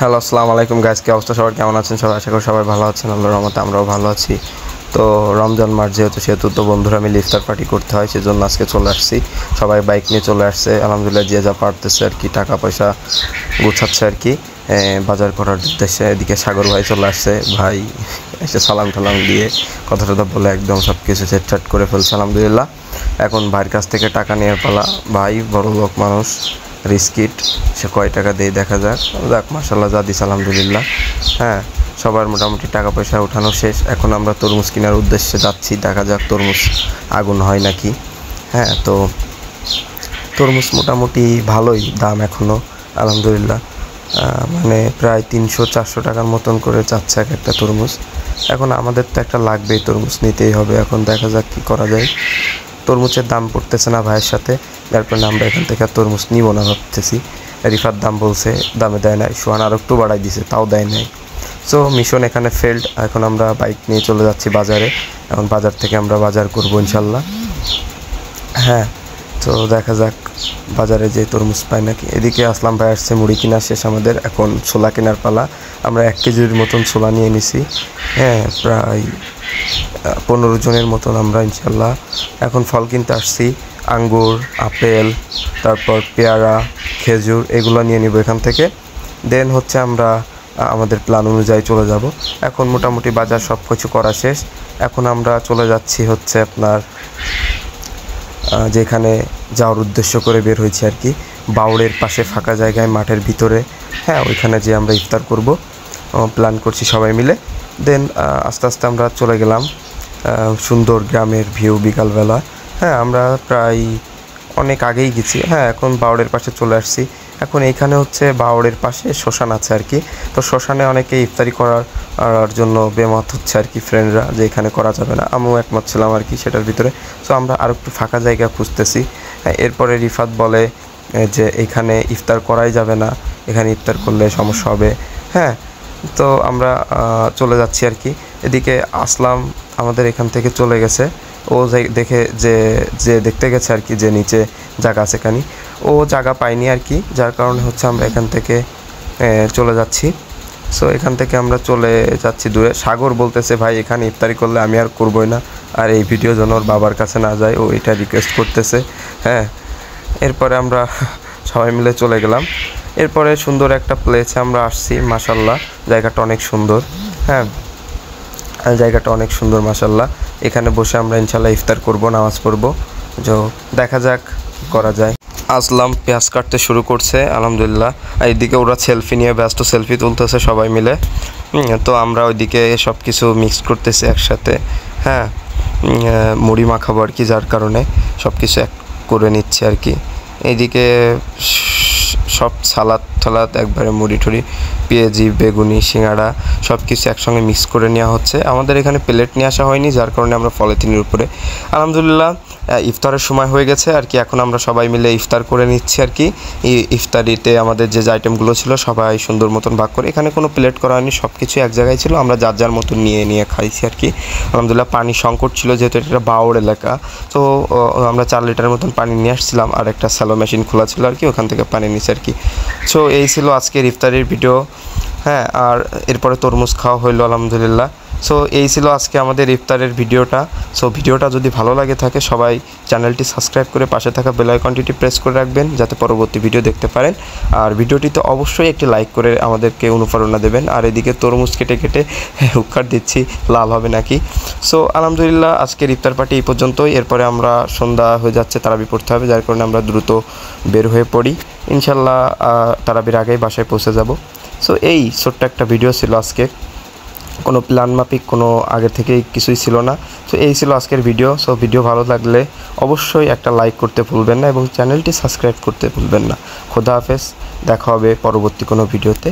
Hello, আসসালামু আলাইকুম guys. কি অবস্থা সবার, কেমন আছেন সবাই? আশা করি সবাই ভালো আছেন। আল্লাহর রহমতে আমরাও ভালো আছি। তো রমজান মাস সেহেতু তো বন্ধুরা মিলে ইফতার পার্টি করতে হয়, সেজন্য আজকে চলে আসছি। সবাই বাইক নিয়ে চলে আসছে, আলহামদুলিল্লাহ যে যা পারতেছে আর কি, টাকা পয়সা গুছাচ্ছে আর কি বাজার করার উদ্দেশ্যে। এদিকে সাগর ভাই চলে আসছে, ভাই এসে সালাম টালাম দিয়ে কথা টথা বলে একদম সব কিছু সেটসাট করে ফেলছে আলহামদুলিল্লাহ। এখন ভাইয়ের কাছ থেকে টাকা নেওয়ার পালা। ভাই বড় লোক মানুষ, রিস্কিট, সে কয় টাকা দিয়ে দেখা যাক মাশাল্লাহ যা দিস আলহামদুলিল্লাহ। হ্যাঁ, সবার মোটামুটি টাকা পয়সা উঠানো শেষ। এখন আমরা তরমুজ কেনার উদ্দেশ্যে যাচ্ছি, দেখা যাক তরমুজ আগুন হয় নাকি। হ্যাঁ, তো তরমুজ মোটামুটি ভালোই দাম এখনও আলহামদুলিল্লাহ, মানে প্রায় 300-400 টাকার মতন করে চাচ্ছে এক একটা তরমুজ। এখন আমাদের তো একটা লাগবেই, তরমুজ নিতেই হবে। এখন দেখা যাক কী করা যায়। তরমুজের দাম পড়তেছে না ভাইয়ের সাথে, যার কারণে আমরা এখান থেকে তরমুজ নিব না ভাবতেছি। রিফার দাম বলছে, দামে দেয় নাই। সোহান আর একটু বাড়াই দিছে, তাও দেয় নাই। সো মিশন এখানে ফেল্ড। এখন আমরা বাইক নিয়ে চলে যাচ্ছি বাজারে। এখন বাজার থেকে আমরা বাজার করবো ইনশাল্লাহ। হ্যাঁ, তো দেখা যাক বাজারে যে তরমুজ পাই নাকি। এদিকে আসলাম ভাই আসছে, মুড়ি কিনা শেষ আমাদের, এখন ছোলা কেনার পালা। আমরা 1 কেজির মতন ছোলা নিয়ে নিছি। হ্যাঁ, প্রায় 15 জনের মতন আমরা ইনশাল্লাহ। এখন ফল কিনতে আসছি, আঙ্গুর, আপেল, তারপর পেয়ারা, খেজুর, এগুলো নিয়ে নিব এখান থেকে। দেন হচ্ছে আমরা আমাদের প্ল্যান অনুযায়ী চলে যাব। এখন মোটামুটি বাজার সব কিছু করা শেষ। এখন আমরা চলে যাচ্ছি হচ্ছে আপনার যেখানে যাওয়ার উদ্দেশ্য করে বের হয়েছি আর কি, বাউড়ের পাশে ফাঁকা জায়গায় মাঠের ভিতরে। হ্যাঁ, ওইখানে যে আমরা ইফতার করব প্ল্যান করছি সবাই মিলে। দেন আস্তে আস্তে আমরা চলে গেলাম। সুন্দর গ্রামের ভিউ বিকালবেলা। হ্যাঁ, আমরা প্রায় অনেক আগেই গেছি। হ্যাঁ, এখন বাউড়ের পাশে চলে আসছি। এখন এইখানে হচ্ছে বাউড়ের পাশে শ্মশান আছে আর কি। তো শ্মশানে অনেকে ইফতারি করার জন্য বেমত হচ্ছে আর কি, ফ্রেন্ডরা, যে এখানে করা যাবে না। আমিও একমত ছিলাম আর কি সেটার ভিতরে। সো আমরা আর একটু ফাঁকা জায়গা খুঁজতেছি। হ্যাঁ, এরপরে রিফাত বলে যে এখানে ইফতার করাই যাবে না, এখানে ইফতার করলে সমস্যা হবে। হ্যাঁ, তো আমরা চলে যাচ্ছি আর কি। এদিকে আসলাম আমাদের এখান থেকে চলে গেছে। ও দেখে যে দেখতে গেছে আর কি, যে নিচে জায়গা আছে এখানে, ও জায়গা পাইনি আর কি, যার কারণে হচ্ছে আমরা এখান থেকে চলে যাচ্ছি। সো এখান থেকে আমরা চলে যাচ্ছি দূরে। সাগর বলতেছে ভাই এখানে ইফতারি করলে আমি আর করবোই না, আর এই ভিডিও যেন ওর বাবার কাছে না যায়, ও এটা রিকোয়েস্ট করতেছে। হ্যাঁ, এরপরে আমরা সবাই মিলে চলে গেলাম। এরপরে সুন্দর একটা প্লেসে আমরা আসছি, মাশাল্লাহ জায়গাটা অনেক সুন্দর। হ্যাঁ, জায়গাটা অনেক সুন্দর মাশাল্লাহ। এখানে বসে আমরা ইনশাল্লাহ ইফতার করব, নামাজ পড়ব। তো দেখা যাক কী করা যায়। আসলাম, পেঁয়াজ কাটতে শুরু করছে আলহামদুলিল্লাহ। আর এইদিকে ওরা সেলফি নিয়ে ব্যস্ত, সেলফি তুলতেছে সবাই মিলে। তো আমরা ওইদিকে সব কিছু মিক্স করতেছি একসাথে। হ্যাঁ, মুড়ি মাখাবো আর কি, যার কারণে সব কিছু এক করে নিচ্ছে আর কি। এইদিকে সব সালাদ টালাদ একবারে, মুড়ি টুড়ি, পেঁয়াজি, বেগুনি, সিঙ্গাড়া সব কিছু একসঙ্গে মিক্স করে নেওয়া হচ্ছে। আমাদের এখানে প্লেট নিয়ে আসা হয়নি, যার কারণে আমরা পলিথিনের উপরে আলহামদুলিল্লাহ ইফতারের সময় হয়ে গেছে আর কি। এখন আমরা সবাই মিলে ইফতার করে নিচ্ছি আর কি। ইফতারিতে আমাদের যে আইটেমগুলো ছিল সবাই সুন্দর মতন ভাগ করে, এখানে কোনো প্লেট করা হয়নি, সব কিছু এক জায়গায় ছিল। আমরা যার যার মতন নিয়ে খাইছি আর কি। আলহামদুলিল্লাহ পানির সংকট ছিল, যেহেতু এটা বাউড় এলাকা। তো আমরা 4 লিটারের মতন পানি নিয়ে আসছিলাম, আর একটা স্যালো মেশিন খোলা ছিল আর কি, ওখান থেকে পানি নিচ্ছি আর কি। সো এই ছিল আজকের ইফতারির ভিডিও। হ্যাঁ, আর এরপরে তরমুজ খাওয়া হইলো আলহামদুলিল্লাহ। সো এই ছিল আজকে আমাদের ইফতারের ভিডিওটা। সো ভিডিওটা যদি ভালো লাগে থাকে, সবাই চ্যানেলটি সাবস্ক্রাইব করে পাশে থাকা বেল আইকনটি প্রেস করে রাখবেন, যাতে পরবর্তী ভিডিও দেখতে পারেন। আর ভিডিওটিতে অবশ্যই একটি লাইক করে আমাদেরকে অনুপ্রেরণা দেবেন। আর এদিকে তরমুজ কেটে হুক্কার দিচ্ছি, লাল হবে নাকি। সো আলহামদুলিল্লাহ আজকের ইফতার পার্টি এই পর্যন্তই। এরপরে আমরা সন্ধ্যা হয়ে যাচ্ছে, তারাবি পড়তে হবে, যার কারণে আমরা দ্রুত বের হয়ে পড়ি ইনশাল্লাহ। তারাবির আগেই বাসায় পৌঁছে যাব। সো এই ছোট্ট একটা ভিডিও ছিল আজকে, কোনো প্ল্যান মাফিক, কোনো আগে থেকেই কিছুই ছিল না। তো এই ছিল আজকের ভিডিও। সো ভিডিও ভালো লাগলে অবশ্যই একটা লাইক করতে ভুলবেন না, এবং চ্যানেলটি সাবস্ক্রাইব করতে ভুলবেন না। খোদা হাফেজ, দেখা হবে পরবর্তী কোনো ভিডিওতে।